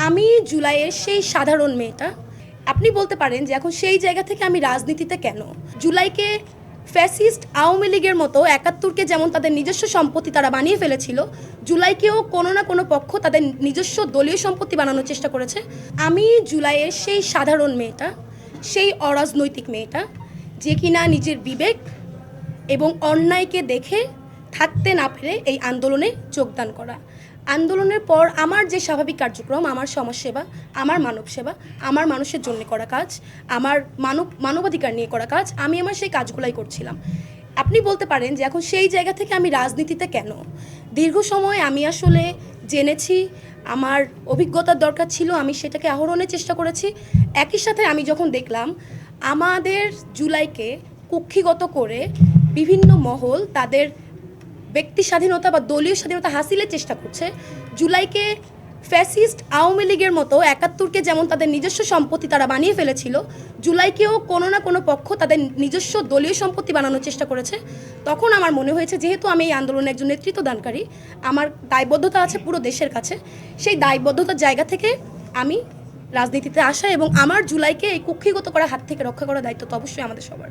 আমি জুলাইয়ের সেই সাধারণ মেয়েটা। আপনি বলতে পারেন যে এখন সেই জায়গা থেকে আমি রাজনীতিতে কেন? জুলাইকে ফ্যাসিস্ট আওয়ামী লীগের মতো ৭১কে যেমন তাদের নিজস্ব সম্পত্তি তারা বানিয়ে ফেলেছিল, জুলাইকেও কোনো না কোনো পক্ষ তাদের নিজস্ব দলীয় সম্পত্তি বানানোর চেষ্টা করেছে। আমি জুলাইয়ের সেই সাধারণ মেয়েটা, সেই অরাজনৈতিক মেয়েটা, যে কিনা নিজের বিবেক এবং অন্যায়কে দেখে থাকতে না পেরে এই আন্দোলনে যোগদান করা। আন্দোলনের পর আমার যে স্বাভাবিক কার্যক্রম, আমার সমাজসেবা, আমার মানব সেবা, আমার মানুষের জন্য করা কাজ, আমার মানবাধিকার নিয়ে করা কাজ, আমি আমার সেই কাজগুলাই করছিলাম। আপনি বলতে পারেন যে এখন সেই জায়গা থেকে আমি রাজনীতিতে কেন? দীর্ঘ সময় আমি আসলে জেনেছি, আমার অভিজ্ঞতার দরকার ছিল, আমি সেটাকে আহরণের চেষ্টা করেছি। একই সাথে আমি যখন দেখলাম আমাদের জুলাইকে কুক্ষিগত করে বিভিন্ন মহল তাদের ব্যক্তি স্বাধীনতা বা দলীয় স্বাধীনতা হাসিলের চেষ্টা করছে, জুলাইকে ফ্যাসিস্ট আওয়ামী লীগের মতো ৭১কে যেমন তাদের নিজস্ব সম্পত্তি তারা বানিয়ে ফেলেছিল, জুলাইকেও কোনো না কোনো পক্ষ তাদের নিজস্ব দলীয় সম্পত্তি বানানোর চেষ্টা করেছে। তখন আমার মনে হয়েছে যেহেতু আমি এই আন্দোলনে একজন নেতৃত্বদানকারী, আমার দায়বদ্ধতা আছে পুরো দেশের কাছে। সেই দায়বদ্ধতার জায়গা থেকে আমি রাজনীতিতে আসা এবং আমার জুলাইকে এই কুক্ষিগত করা হাত থেকে রক্ষা করার দায়িত্ব তো অবশ্যই আমাদের সবার।